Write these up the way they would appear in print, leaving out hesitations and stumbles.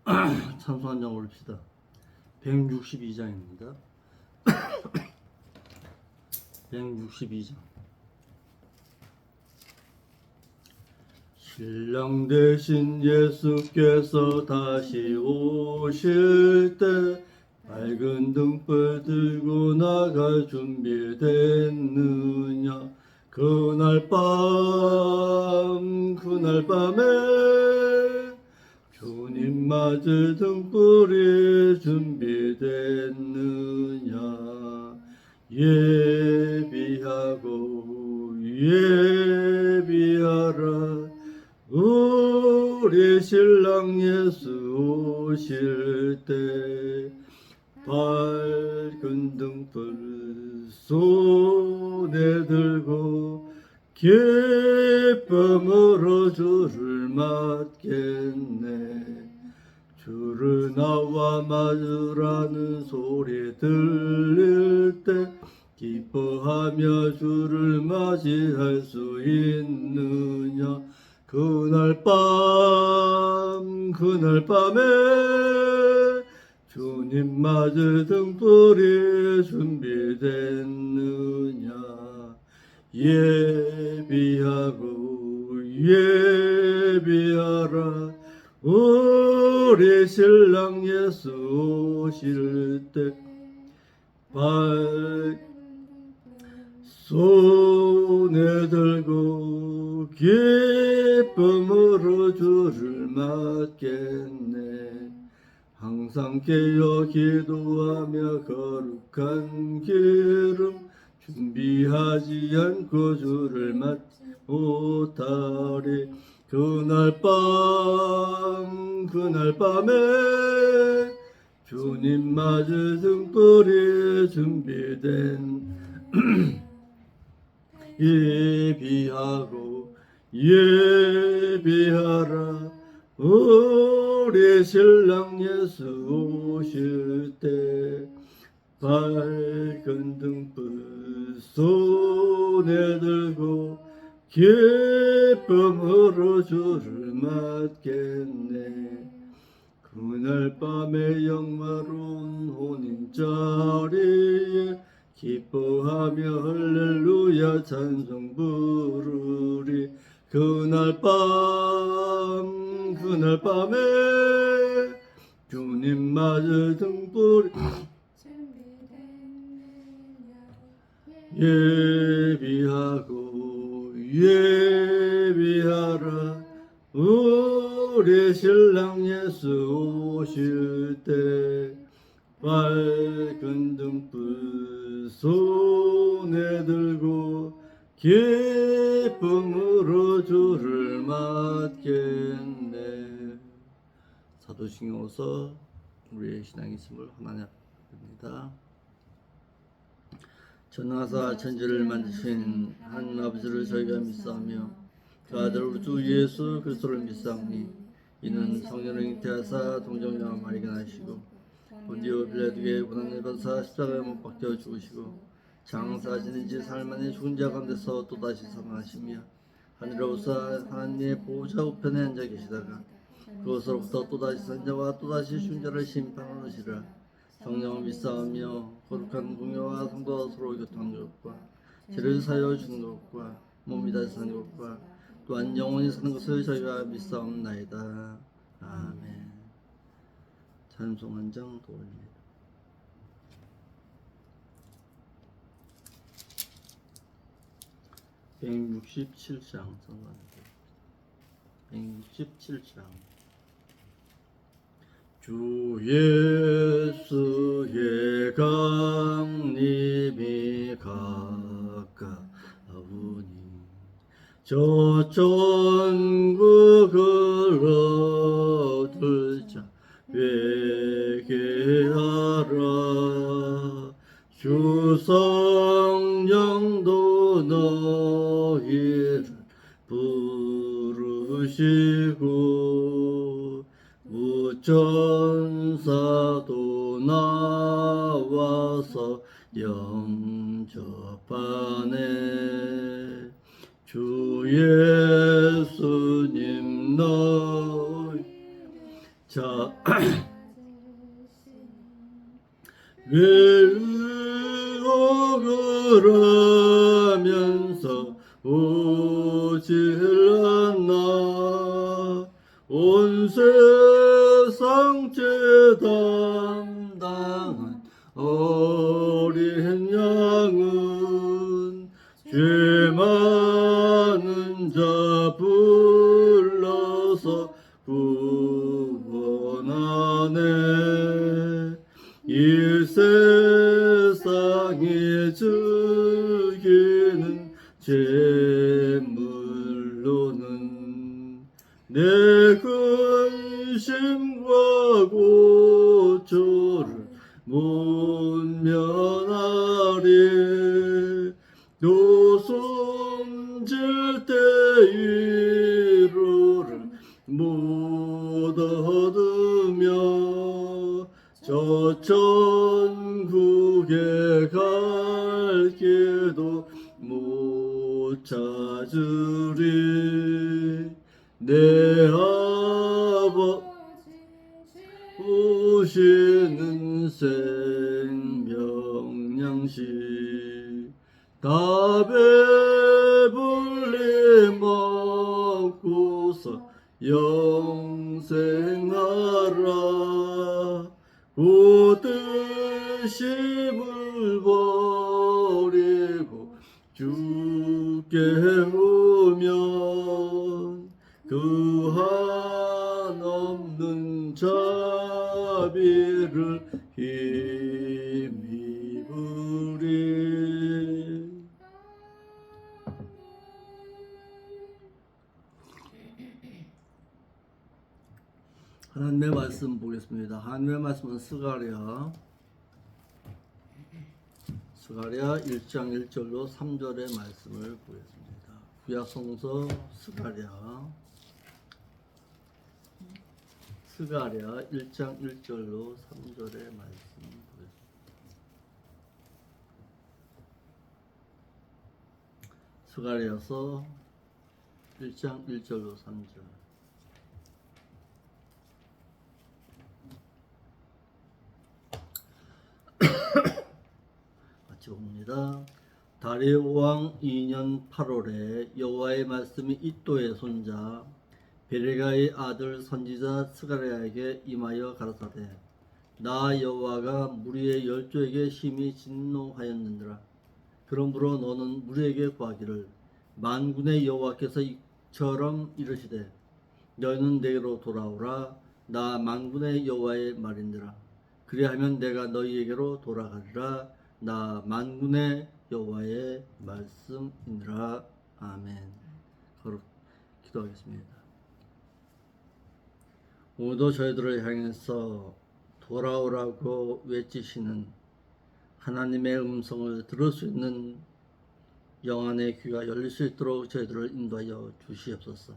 찬송 한 장 올립시다. 162장입니다. 162장. 신랑 대신 예수께서 다시 오실 때 밝은 등불 들고 나갈 준비됐느냐. 그날 밤에 주님 맞을 등불이 준비됐느냐. 예비하고 예비하라. 우리 신랑 예수 오실 때 밝은 등불 손에 들고 기쁨으로 주를 맞겠네. 주를 나와 맞으라는 소리 들릴 때 기뻐하며 주를 맞이할 수 있느냐. 그날 밤에 주님 맞을 등불이 준비됐느냐. 예비하고 예비하라. 우리 신랑 예수 오실 때 손에 들고 기쁨으로 주를 맞겠네. 항상 깨어 기도하며 거룩한 기름 준비하지 않고 주를 맞지 못하리. 그날 밤에 주님 맞을 등불이 준비된 예비하고 예비하라. 우리 신랑 예수 오실 때 밝은 등불 손에 들고 기쁨으로 주를 맞겠네. 그날 밤에 영화로운 혼인자리에 기뻐하며 할렐루야 찬송 부르리. 그날 밤에 주님 맞을 등불이 예비하고 예비하라. 우리 신랑 예수 오실 때 밝은 등불 손에 들고 기쁨으로 주를 맞겠네. 사도신경으로서 우리의 신앙이 있음을 하나님 앞입니다. 전능하사 천지를 만드신 하나님 아버지를 저희가 믿사오며 그 아들 우리 주 예수 그리스도를 믿사오니 이는 성령을 잉태하사 동정녀와 마리가 나시고 본디오 빌라도에게 고난을 받으사 십자가에 못 박혀 죽으시고 장사 지낸 지 사흘 만에 죽은 자 가운데서 또다시 살아나시며 하늘에 오사 하나님의 보호자 우편에 앉아 계시다가 그것으로부터 또다시 산 자와 또다시 죽은 자를 심판하시리라. 성령을 믿사오며 거룩한 공예와 성도와 서로 교통하는 것과 죄를 사하여 주는 것과 몸이 다시 사는 것과 또한 영원히 사는 것을 저희가 믿사옵나이다. 아멘. 찬송 한 장 더 올립니다. 167장 167장. 주 예수의 강림이 가까우니 저 천국을 얻을 자 회개하라. 주 성령도 너희를 부르시고 무천사도 나와서 영접하네. 주 예수님 너희 자, 외우그라면서 오질 않나 온 세상 죄 담당한 어린 양은 죄 많은 자 불러서 구원하네 이 세상에 즐기는 제물로는 내 근심과 고초를 못 면하리 또 숨질 때 위로를 못 얻으며 저 천국에 갈 길도 못 찾으리 내 아버지 오시는 생명 양식 다 배불리 먹고서 영생하라 그 뜻임을 버리고 주께 오면 그 한없는 자비를 힘입으리 하나님의 말씀 보겠습니다. 하나님의 말씀은 스가랴 1장 1절로 3절의 말씀을 보겠습니다. 구약 성서 스가랴 1장 1절로 3절의 말씀 보겠습니다. 스가랴서 1장 1절로 3절 같이 봅니다. 다리오 왕 2년 8월에 여호와의 말씀이 이도의 손자 베레가의 아들 선지자 스가랴에게 임하여 가라사대 나 여호와가 무리의 열조에게 심히 진노하였느니라 그러므로 너는 무리에게 구하기를 만군의 여호와께서 이처럼 이르시되 너희는 내게로 돌아오라 나 만군의 여호와의 말이니라 그리하면 내가 너희에게로 돌아가리라 나 만군의 여호와의 말씀이니라 아멘. 거룩 기도하겠습니다. 오늘도 저희들을 향해서 돌아오라고 외치시는 하나님의 음성을 들을 수 있는 영안의 귀가 열릴 수 있도록 저희들을 인도하여 주시옵소서.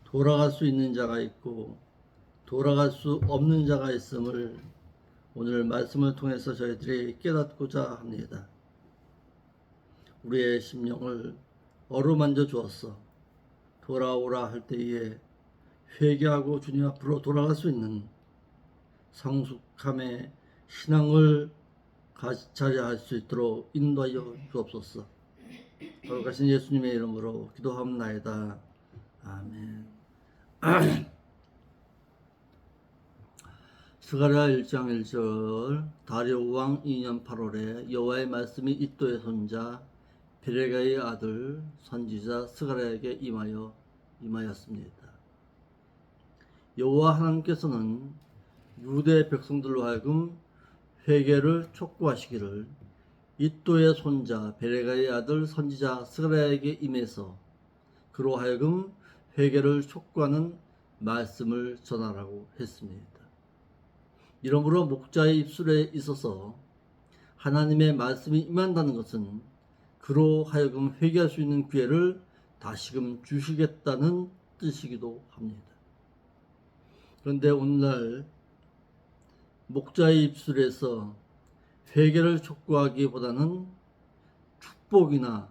돌아갈 수 있는 자가 있고 돌아갈 수 없는 자가 있음을 오늘 말씀을 통해서 저희들이 깨닫고자 합니다. 우리의 심령을 어루만져 주었어. 돌아오라 할 때에 회개하고 주님 앞으로 돌아갈 수 있는 성숙함의 신앙을 자리할 수 있도록 인도하여 주옵소서. 거룩하신 예수님의 이름으로 기도합나이다. 아멘. 스가랴 1장 1절 다리오 왕 2년 8월에 여호와의 말씀이 이도의 손자 베레가의 아들 선지자 스가랴에게 임하였습니다. 여호와 하나님께서는 유대 백성들로 하여금 회개를 촉구하시기를 이도의 손자 베레가의 아들 선지자 스가랴에게 임해서 그로 하여금 회개를 촉구하는 말씀을 전하라고 했습니다. 이러므로 목자의 입술에 있어서 하나님의 말씀이 임한다는 것은 그로 하여금 회개할 수 있는 기회를 다시금 주시겠다는 뜻이기도 합니다. 그런데 오늘날 목자의 입술에서 회개를 촉구하기보다는 축복이나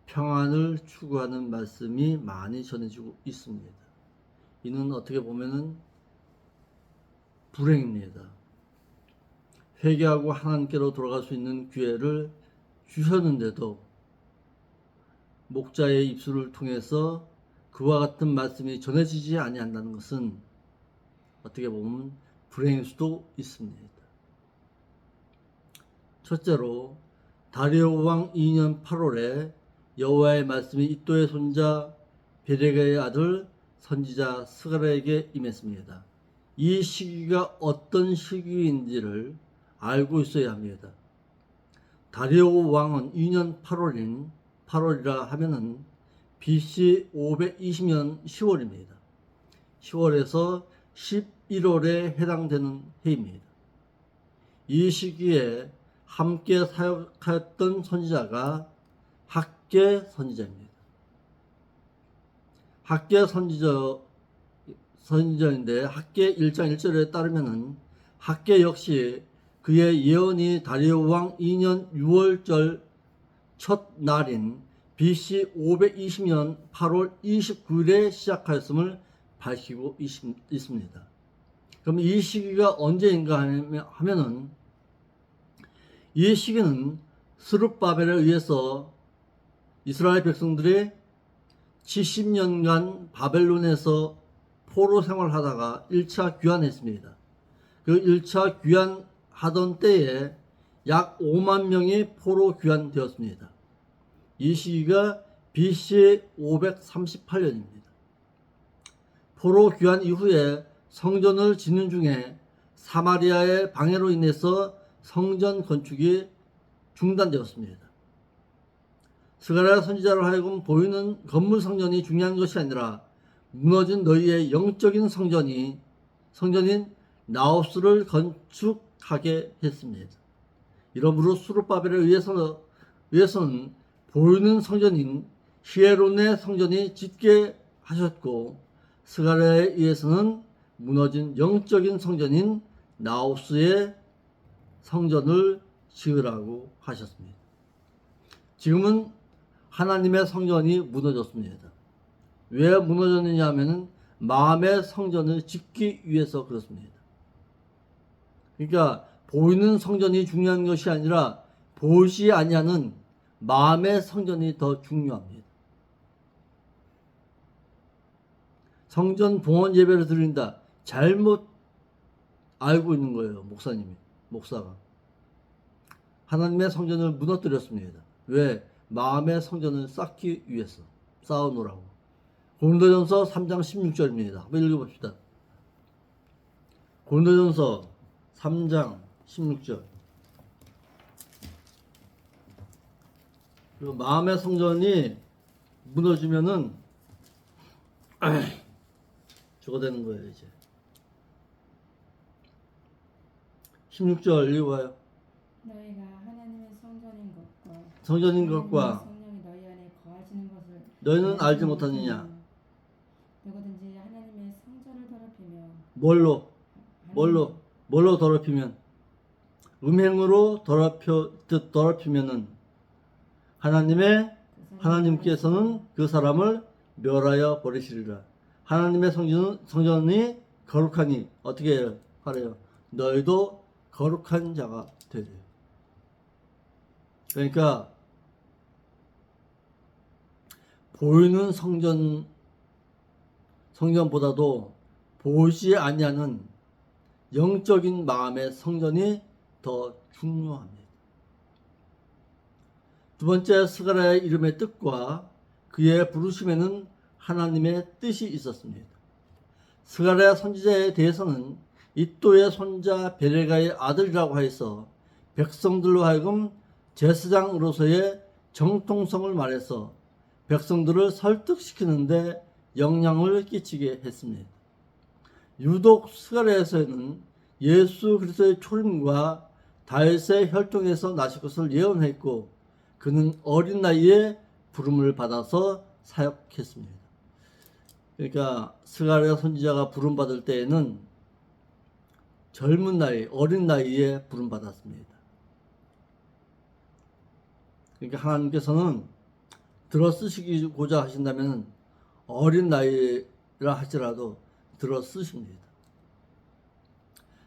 평안을 추구하는 말씀이 많이 전해지고 있습니다. 이는 어떻게 보면은 불행입니다. 회개하고 하나님께로 돌아갈 수 있는 기회를 주셨는데도 목자의 입술을 통해서 그와 같은 말씀이 전해지지 아니한다는 것은 어떻게 보면 불행일 수도 있습니다. 첫째로 다리오 왕 2년 8월에 여호와의 말씀이 이도의 손자 베레가의 아들 선지자 스가랴에게 임했습니다. 이 시기가 어떤 시기인지를 알고 있어야 합니다. 다리오 왕은 2년 8월이라 하면은 BC 520년 10월입니다. 10월에서 11월에 해당되는 해입니다. 이 시기에 함께 사역하였던 선지자가 학개 선지자입니다. 학개 선지자인데 학개 1장 1절에 따르면은 학개 역시 그의 예언이 다리오 왕 2년 6월절 첫 날인 BC 520년 8월 29일에 시작하였음을 밝히고 있습니다. 그럼 이 시기가 언제인가 하면은 이 시기는 스룹바벨에 의해서 이스라엘 백성들이 70년간 바벨론에서 포로 생활하다가 1차 귀환했습니다. 그 1차 귀환하던 때에 약 5만 명이 포로 귀환되었습니다. 이 시기가 BC 538년입니다. 포로 귀환 이후에 성전을 짓는 중에 사마리아의 방해로 인해서 성전 건축이 중단되었습니다. 스가랴 선지자로 하여금 보이는 건물 성전이 중요한 것이 아니라 무너진 너희의 영적인 성전인 나옵스를 건축하게 했습니다. 이러므로 수르바벨에 의해서는 보이는 성전인 히에론의 성전이 짓게 하셨고 스가랴에 의해서는 무너진 영적인 성전인 나옵스의 성전을 지으라고 하셨습니다. 지금은 하나님의 성전이 무너졌습니다. 왜 무너졌느냐 하면 마음의 성전을 짓기 위해서 그렇습니다. 그러니까 보이는 성전이 중요한 것이 아니라 보이지 아니하는 마음의 성전이 더 중요합니다. 성전 봉헌 예배를 드린다. 잘못 알고 있는 거예요. 목사가. 하나님의 성전을 무너뜨렸습니다. 왜? 마음의 성전을 쌓기 위해서 쌓아놓으라고. 고린도전서 3장 16절입니다. 한번 읽어봅시다. 고린도전서 3장 16절. 그리고 마음의 성전이 무너지면은 저거 되는 거예요, 이제. 16절 읽어봐요. 너희가 하나님의 성전인 것과 성령이 너희 안에 거하시는 것을 너희는 알지 못하느냐. 누구든지 하나님의 성전을 더럽히며 뭘로 더럽히면 음행으로 더럽히면은 하나님께서는 그 사람을 멸하여 버리시리라. 하나님의 성전이 거룩하니 어떻게 하래요? 너희도 거룩한 자가 되래. 그러니까 보이는 성전보다도 보이지 아니하는 영적인 마음의 성전이 더 중요합니다. 두 번째, 스가랴의 이름의 뜻과 그의 부르심에는 하나님의 뜻이 있었습니다. 스가랴 선지자에 대해서는 이도의 손자 베레가의 아들이라고 하여서 백성들로 하여금 제사장으로서의 정통성을 말해서 백성들을 설득시키는데 영향을 끼치게 했습니다. 유독 스가랴에서는 예수 그리스도의 초림과 다윗의 혈통에서 나실 것을 예언했고 그는 어린 나이에 부름을 받아서 사역했습니다. 그러니까 스가랴 선지자가 부름 받을 때에는 어린 나이에 부름 받았습니다. 그러니까 하나님께서는 들어 쓰시고자 하신다면 어린 나이라 할지라도 들어 쓰십니다.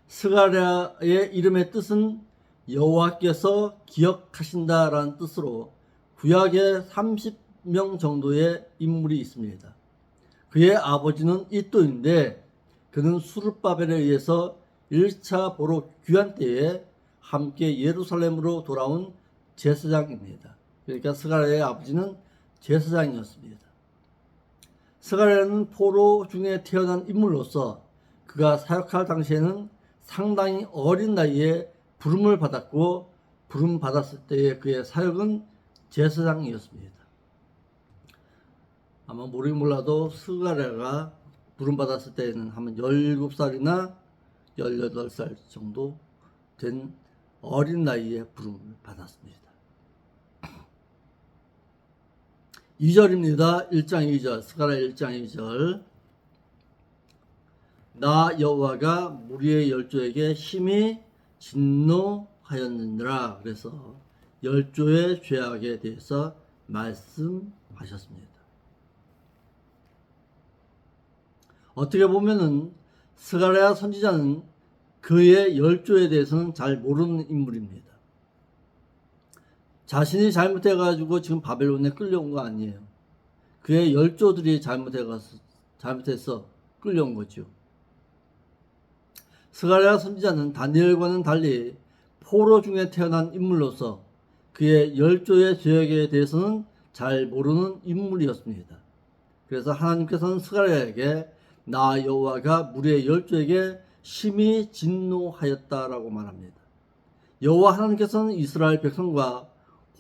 스가랴의 이름의 뜻은 여호와께서 기억하신다라는 뜻으로 구약에 30명 정도의 인물이 있습니다. 그의 아버지는 이또인데 그는 수르바벨에 의해서 1차 보로 귀환 때에 함께 예루살렘으로 돌아온 제사장입니다. 그러니까 스가랴의 아버지는 제사장이었습니다. 스가랴는 포로 중에 태어난 인물로서 그가 사역할 당시에는 상당히 어린 나이에 부름을 받았고 부름 받았을 때의 그의 사역은 제사장이었습니다. 아마 모르긴 몰라도 스가랴가 부름 받았을 때에는 한 17살이나 18살 정도 된 어린 나이에 부름을 받았습니다. 2절입니다. 1장 2절 스가랴 1장 2절 나 여호와가 무리의 열조에게 심히 진노하였느니라. 그래서 열조의 죄악에 대해서 말씀하셨습니다. 어떻게 보면은 스가랴 선지자는 그의 열조에 대해서는 잘 모르는 인물입니다. 자신이 잘못해가지고 지금 바벨론에 끌려온 거 아니에요. 그의 열조들이 잘못해서 끌려온 거죠. 스가랴 선지자는 다니엘과는 달리 포로 중에 태어난 인물로서 그의 열조의 죄악에 대해서는 잘 모르는 인물이었습니다. 그래서 하나님께서는 스가랴에게 나 여호와가 무리의 열조에게 심히 진노하였다라고 말합니다. 여호와 하나님께서는 이스라엘 백성과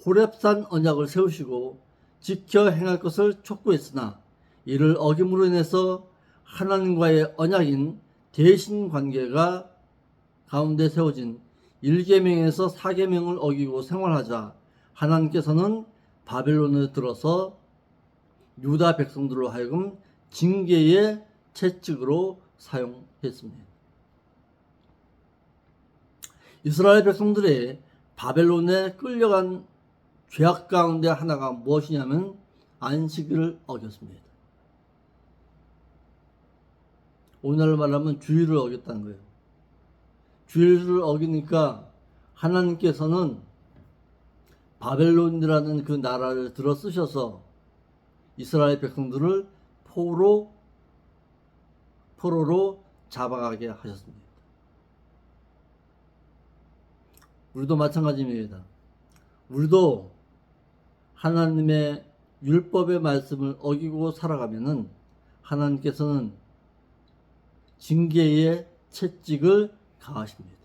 호렙산 언약을 세우시고 지켜 행할 것을 촉구했으나 이를 어김으로 인해서 하나님과의 언약인 대신 관계가 가운데 세워진 1계명에서 4계명을 어기고 생활하자 하나님께서는 바벨론에 들어서 유다 백성들로 하여금 징계의 채찍으로 사용했습니다. 이스라엘 백성들이 바벨론에 끌려간 죄악 가운데 하나가 무엇이냐면 안식일을 어겼습니다. 오늘날로 말하면 주일을 어겼다는 거예요. 주일을 어기니까 하나님께서는 바벨론이라는 그 나라를 들어 쓰셔서 이스라엘 백성들을 포로로 잡아가게 하셨습니다. 우리도 마찬가지입니다. 우리도 하나님의 율법의 말씀을 어기고 살아가면은 하나님께서는 징계의 채찍을 가하십니다.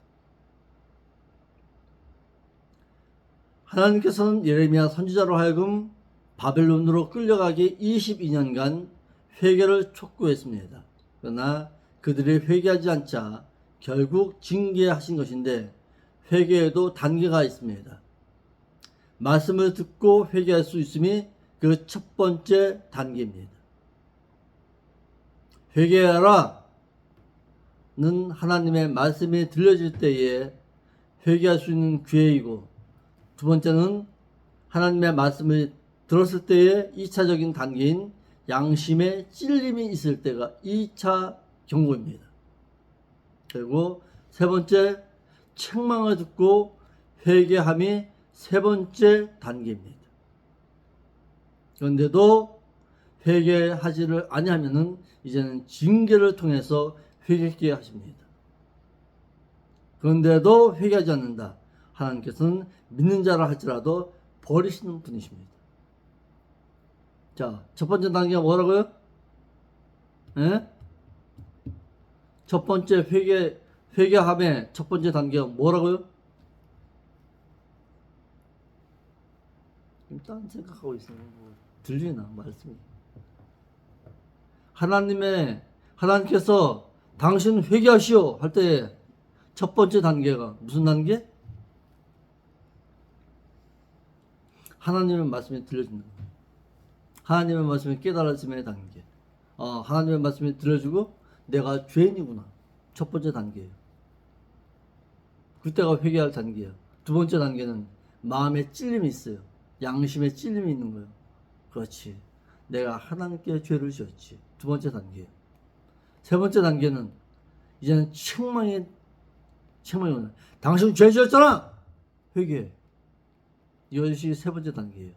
하나님께서는 예레미야 선지자로 하여금 바벨론으로 끌려가기 22년간 회개를 촉구했습니다. 그러나 그들이 회개하지 않자 결국 징계하신 것인데 회개에도 단계가 있습니다. 말씀을 듣고 회개할 수 있음이 그 첫 번째 단계입니다. 회개하라 는 하나님의 말씀이 들려질 때에 회개할 수 있는 기회이고, 두 번째는 하나님의 말씀을 들었을 때의 2차적인 단계인 양심의 찔림이 있을 때가 2차 경고입니다. 그리고 세 번째, 책망을 듣고 회개함이 세 번째 단계입니다. 그런데도 회개하지를 아니하면은 이제는 징계를 통해서 회개케 하십니다. 그런데도 회개하지 않는다. 하나님께서는 믿는 자라 할지라도 버리시는 분이십니다. 자, 첫 번째 단계가 뭐라고요? 예? 첫 번째 회개함의 첫 번째 단계가 뭐라고요? 딴 생각하고 있어요. 들리나 말씀이? 하나님께서 당신 회개하시오 할 때 첫 번째 단계가 무슨 단계? 하나님의 말씀이 들려준다. 하나님의 말씀이 깨달아짐의 단계. 하나님의 말씀이 들려주고 내가 죄인이구나. 첫 번째 단계예요. 그때가 회개할 단계예요. 두 번째 단계는 마음에 찔림이 있어요. 양심에 찔림이 있는 거예요. 그렇지. 내가 하나님께 죄를 지었지. 두 번째 단계예요. 세 번째 단계는 이제는 책망이 오는. 당신 죄 지었잖아. 회개해. 이것이 세 번째 단계예요.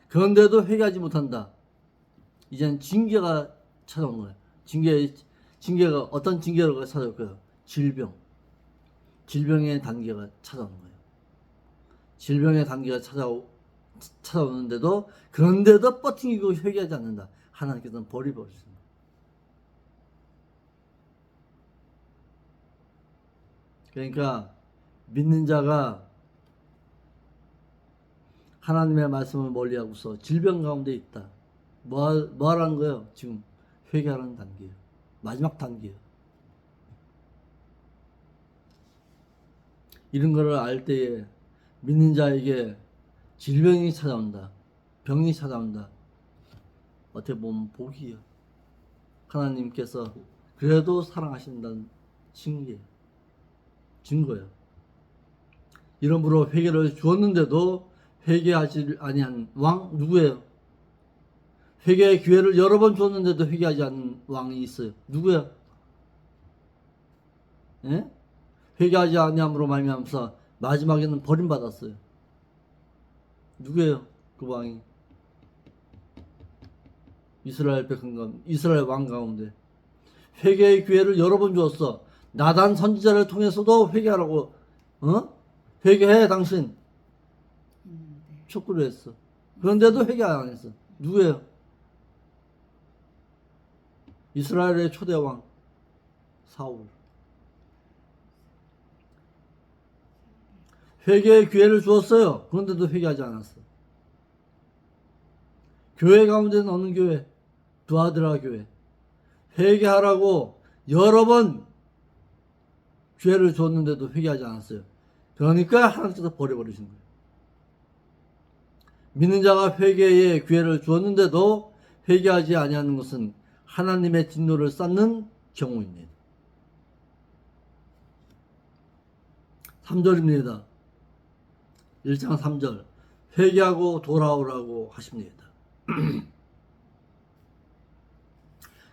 그런데도 회개하지 못한다. 이제는 징계가 찾아온 거예요. 징계가 어떤 징계가 찾아올까요? 질병의 단계가 찾아오는 거예요. 질병의 단계가 찾아오는데도 그런데도 버티고 회개하지 않는다. 하나님께서는 버리버리십니다. 그러니까 믿는 자가 하나님의 말씀을 멀리하고서 질병 가운데 있다. 뭐 하라는 거예요? 지금 회개하는 단계예요. 마지막 단계예요. 이런 거를 알 때에 믿는 자에게 질병이 찾아온다. 병이 찾아온다. 어떻게 보면 복이에요. 하나님께서 그래도 사랑하신다는 증거예요. 이러므로 회개를 주었는데도 회개하지 아니한 왕 누구예요? 회개의 기회를 여러 번 줬는데도 회개하지 않는 왕이 있어요. 누구야? 예? 회개하지 아니함으로 말미암아서 마지막에는 버림받았어요. 누구예요? 그 왕이 이스라엘 왕 가운데 회개의 기회를 여러 번 주었어. 나단 선지자를 통해서도 회개하라고. 회개해 당신 촉구를 했어. 그런데도 회개 안 했어. 누구예요? 이스라엘의 초대 왕 사울. 회개의 기회를 주었어요. 그런데도 회개하지 않았어. 교회 가운데는 어느 교회? 두아드라 교회. 회개하라고 여러 번 기회를 줬는데도 회개하지 않았어요. 그러니까 하나님께서 버려버리신 거예요. 믿는 자가 회개의 기회를 주었는데도 회개하지 아니하는 것은 하나님의 진노를 쌓는 경우입니다. 3절입니다. 1장 3절. 회개하고 돌아오라고 하십니다.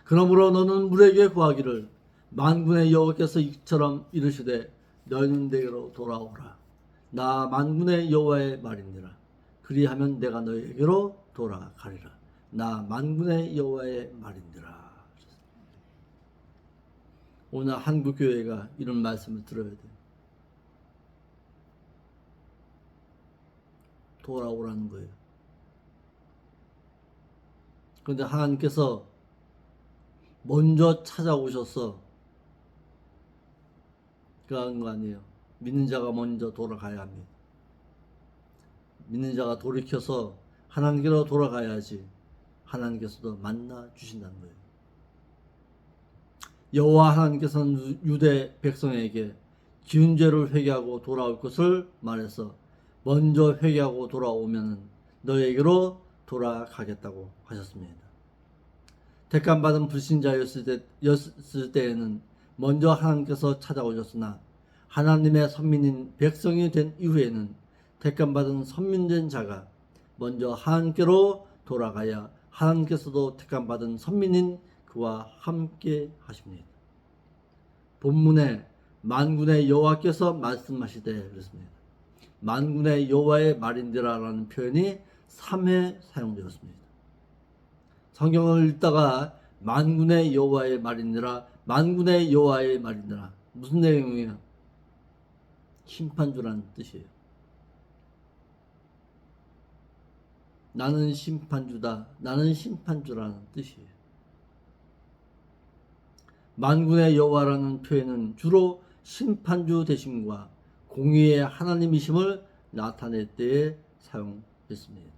그러므로 너는 물에게 구하기를 만군의 여호와께서 이처럼 이르시되 너희는 내게로 돌아오라. 나 만군의 여호와의 말이니라. 그리하면 내가 너희에게로 돌아가리라. 나 만군의 여호와의 말이니라. 오늘 한국 교회가 이런 말씀을 들어야 돼요. 돌아오라는 거예요. 그런데 하나님께서 먼저 찾아오셔서 그런 거 아니에요. 믿는 자가 먼저 돌아가야 합니다. 믿는 자가 돌이켜서 하나님께로 돌아가야지 하나님께서도 만나 주신다는 거예요. 여호와 하나님께서는 유대 백성에게 지은 죄를 회개하고 돌아올 것을 말해서 먼저 회개하고 돌아오면 너에게로 돌아가겠다고 하셨습니다. 택함받은 불신자였을 때에는 먼저 하나님께서 찾아오셨으나 하나님의 선민인 백성이 된 이후에는 택함받은 선민된 자가 먼저 하나님께로 돌아가야 하나님께서도 택함받은 선민인 그와 함께 하십니다. 본문에 만군의 여호와께서 말씀하시되 그랬습니다. 만군의 여호와의 말인지라라는 표현이 3회 사용되었습니다. 성경을 읽다가 만군의 여호와의 말이니라, 만군의 여호와의 말이니라. 무슨 내용이에요? 심판주라는 뜻이에요. 나는 심판주다. 나는 심판주라는 뜻이에요. 만군의 여호와라는 표현은 주로 심판주 되심과 공의의 하나님이심을 나타낼 때에 사용됐습니다.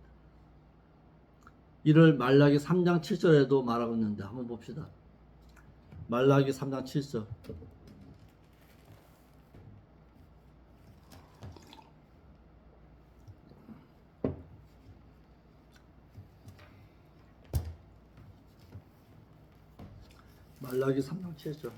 이를 말라기 3장 7절에도 말하고 있는데 한번 봅시다. 말라기 3장 7절. 말라기 3장 7절.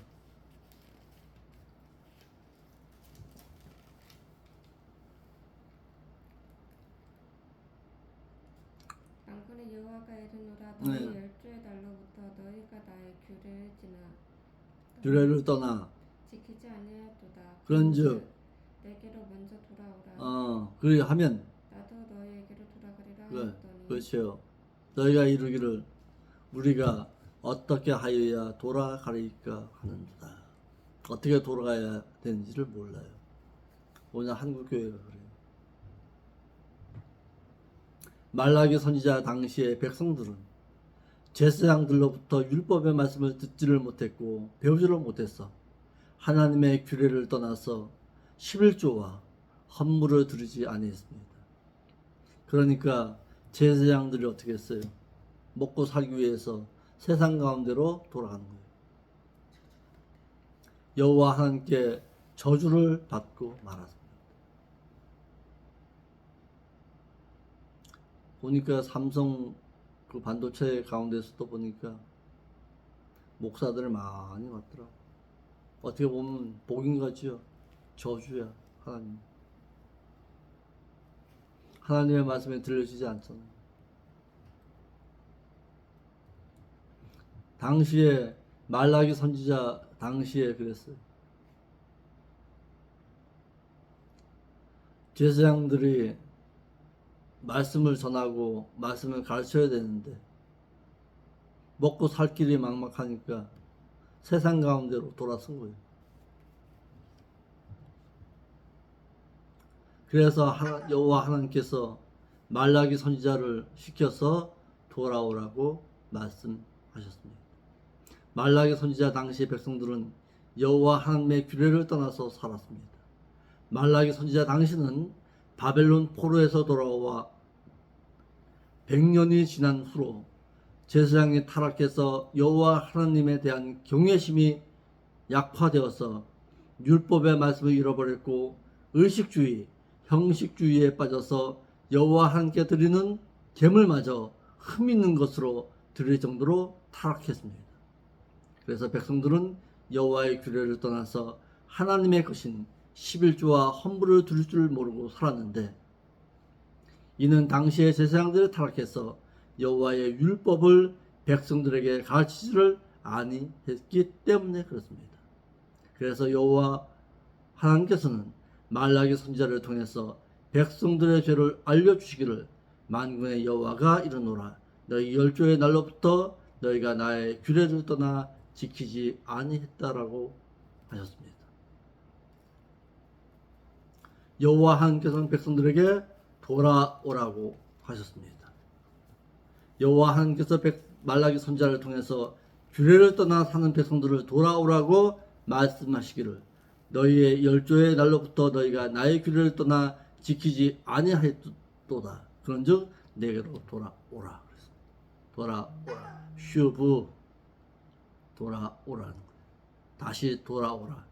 만군의 여호와가 이르노라 너희 네. 열조의 달로부터 너희 너희가 나의 규례를 떠나 지키지 아니하였도다. 그런즉 내게로 먼저 돌아오라. 그리 하면 나도 너희에게로 돌아가리라 그래, 하였더니 그렇죠. 너희가 이르기를 우리가 어떻게 하여야 돌아가리까 하는도다. 어떻게 돌아가야 되는지를 몰라요. 오늘 한국교회가 그래요. 말라기 선지자 당시의 백성들은 제사장들로부터 율법의 말씀을 듣지를 못했고 배우지를 못했어. 하나님의 규례를 떠나서 11조와 헌물을 드리지 아니했습니다. 그러니까 제사장들이 어떻게 했어요? 먹고 살기 위해서 세상 가운데로 돌아가는 거예요. 여호와 하나님께 저주를 받고 말았습니다. 보니까 삼성 그 반도체 가운데서도 보니까 목사들 많이 왔더라고. 어떻게 보면 복인 거지요. 저주야. 하나님의 말씀에 들려지지 않잖아요. 당시에 말라기 선지자 당시에 그랬어요. 제사장들이 말씀을 전하고 말씀을 가르쳐야 되는데 먹고 살 길이 막막하니까 세상 가운데로 돌아선 거예요. 그래서 여호와 하나님께서 말라기 선지자를 시켜서 돌아오라고 말씀하셨습니다. 말라기 선지자 당시 백성들은 여호와 하나님의 규례를 떠나서 살았습니다. 말라기 선지자 당시는 바벨론 포로에서 돌아와 100년이 지난 후로 제사장이 타락해서 여호와 하나님에 대한 경외심이 약화되어서 율법의 말씀을 잃어버렸고 의식주의, 형식주의에 빠져서 여호와 하나님께 드리는 제물마저 흠 있는 것으로 드릴 정도로 타락했습니다. 그래서 백성들은 여호와의 규례를 떠나서 하나님의 것인 11조와 헌물을 드릴 줄 모르고 살았는데 이는 당시의 제사장들이 타락해서 여호와의 율법을 백성들에게 가르치지를 아니했기 때문에 그렇습니다. 그래서 여호와 하나님께서는 말라기 선지자를 통해서 백성들의 죄를 알려주시기를 만군의 여호와가 이르노라 너희 열조의 날로부터 너희가 나의 규례를 떠나 지키지 아니했다라고 하셨습니다. 여호와 하나님께서는 백성들에게 돌아오라고 하셨습니다. 여호와 하나님께서 말라기 선지자를 통해서 규례를 떠나 사는 백성들을 돌아오라고 말씀하시기를 너희의 열조의 날로부터 너희가 나의 규례를 떠나 지키지 아니하였도다. 그런즉 내게로 돌아오라. 돌아오라. 슈브 돌아오라는 거예요. 다시 돌아오라.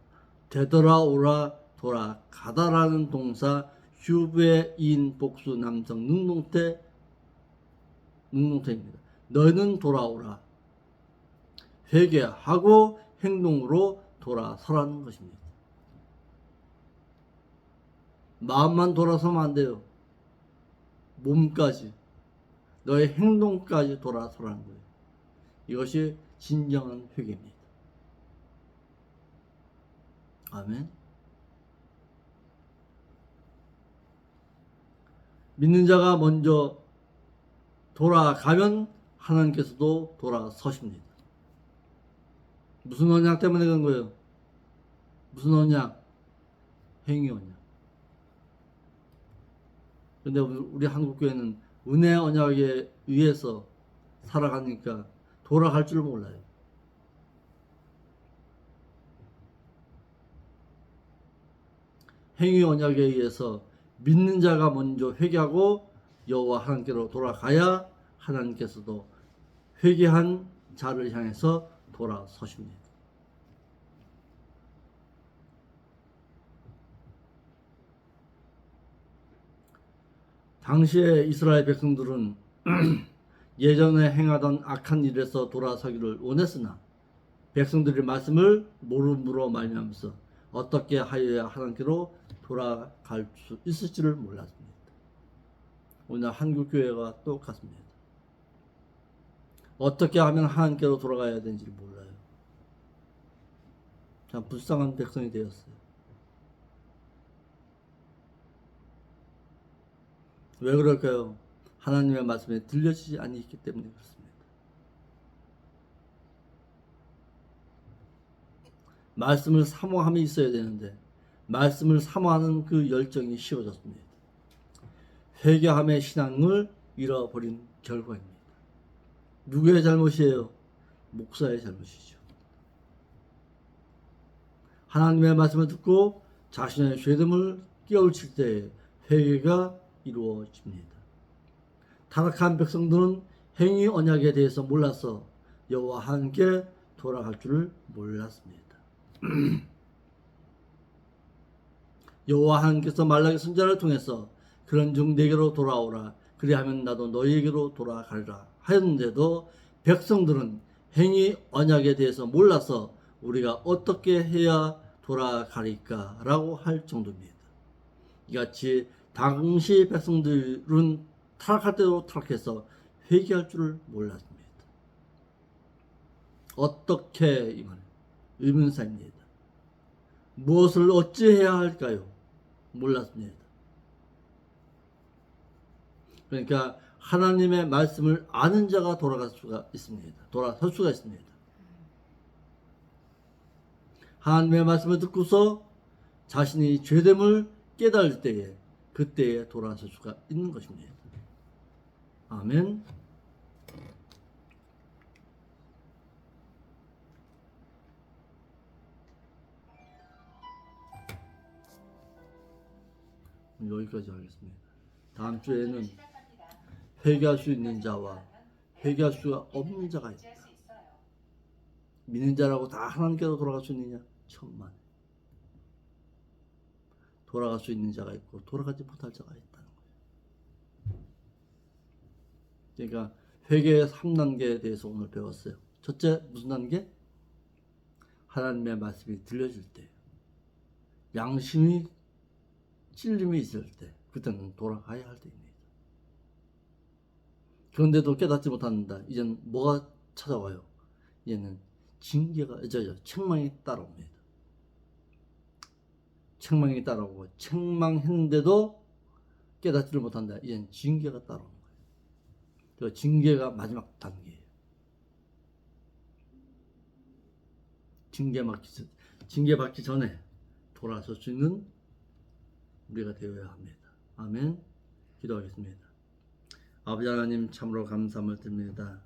되돌아오라. 돌아가다라는 동사 슈브의 인 복수 남성 능동태입니다. 너희는 돌아오라. 회개하고 행동으로 돌아서라는 것입니다. 마음만 돌아서면 안 돼요. 몸까지 너의 행동까지 돌아서라는 거예요. 이것이 진정한 회개입니다. 아멘. 믿는 자가 먼저 돌아가면 하나님께서도 돌아서십니다. 무슨 언약 때문에 그런 거예요? 무슨 언약? 행위 언약. 근데 우리 한국교회는 은혜 언약에 의해서 살아가니까 돌아갈 줄 몰라요. 행위 언약에 의해서 믿는 자가 먼저 회개하고 여호와 하나님께로 돌아가야 하나님께서도 회개한 자를 향해서 돌아서십니다. 당시에 이스라엘 백성들은 예전에 행하던 악한 일에서 돌아서기를 원했으나 백성들의 말씀을 모름으로 말미암아서 어떻게 하여야 하나님께로 돌아갈 수 있을지를 몰랐습니다. 오늘 한국교회가 똑같습니다. 어떻게 하면 하나님께로 돌아가야 되는지 몰라요. 참 불쌍한 백성이 되었어요. 왜 그럴까요? 하나님의 말씀에 들려지지 않기 때문에 그렇습니다. 말씀을 사모함이 있어야 되는데 말씀을 사모하는 그 열정이 식어졌습니다. 회개함의 신앙을 잃어버린 결과입니다. 누구의 잘못이에요? 목사의 잘못이죠. 하나님의 말씀을 듣고 자신의 죄됨을 깨우칠 때에 회개가 이루어집니다. 타락한 백성들은 행위 언약에 대해서 몰라서 여호와 함께 돌아갈 줄을 몰랐습니다. 여호와 하나님께서 말라기 선지자를 통해서 그런즉 내게로 돌아오라 그리하면 나도 너희에게로 돌아가리라 하였는데도 백성들은 행위 언약에 대해서 몰라서 우리가 어떻게 해야 돌아가리까 라고 할 정도입니다. 이같이 당시 백성들은 타락할 때도 타락해서 회개할 줄을 몰랐습니다. 어떻게 이 말 의문사입니다. 무엇을 어찌해야 할까요? 몰랐습니다. 그러니까 하나님의 말씀을 아는 자가 돌아갈 수가 있습니다. 돌아설 수가 있습니다. 하나님의 말씀을 듣고서 자신이 죄됨을 깨달을 때에 그때에 돌아설 수가 있는 것입니다. 아멘. 여기까지 하겠습니다. 다음 주에는 회개할 수 있는 자와 회개할 수가 없는 자가 있다. 믿는 자라고 다 하나님께로 돌아갈 수 있느냐? 천만. 돌아갈 수 있는 자가 있고 돌아가지 못할 자가 있다는 거예요. 그러니까 회개의 3단계에 대해서 오늘 배웠어요. 첫째, 무슨 단계? 하나님의 말씀이 들려질 때, 양심이 찔림이 있을 때, 그때는 돌아가야 할 때입니다. 그런데도 깨닫지 못한다. 이제는 뭐가 찾아와요? 이제는 징계가, 책망이 따라옵니다. 책망이 따라오고, 책망했는데도 깨닫지를 못한다. 이제는 징계가 따라오는 거예요. 그 징계가 마지막 단계예요. 징계 받기 전에 돌아설 수 있는 우리가 되어야 합니다. 아멘. 기도하겠습니다. 아버지 하나님 참으로 감사함을 드립니다.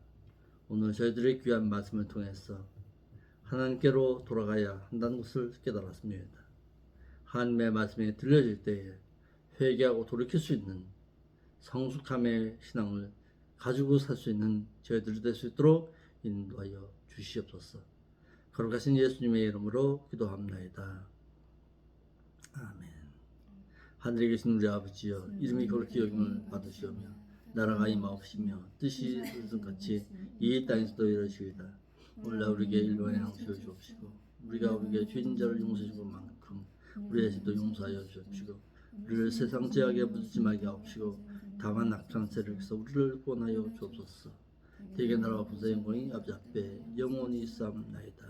오늘 저희들의 귀한 말씀을 통해서 하나님께로 돌아가야 한다는 것을 깨달았습니다. 하나님의 말씀이 들려질 때에 회개하고 돌이킬 수 있는 성숙함의 신앙을 가지고 살 수 있는 저희들이 될 수 있도록 인도하여 주시옵소서. 거룩하신 예수님의 이름으로 기도합나이다. 아멘. 하늘에 계신 우리 아버지여, 이름이 거룩히 여김을 받으시오며 나라가 임하옵시며 뜻이 이루어진같이 이 땅에서도 이루어지이다. 오늘 우리에게 일용할 양식을 주옵시고 우리가 우리에게 죄진 자를 용서해 준 만큼 우리의 죄도 용서하여 주옵시고 우리를 세상 죄악에 물들지 말게 하옵시고 다만 악한 세력에서 우리를 구원하여 주옵소서. 대개 나라와 부자 영광이 아버지 앞에 영원히 있사옵나이다.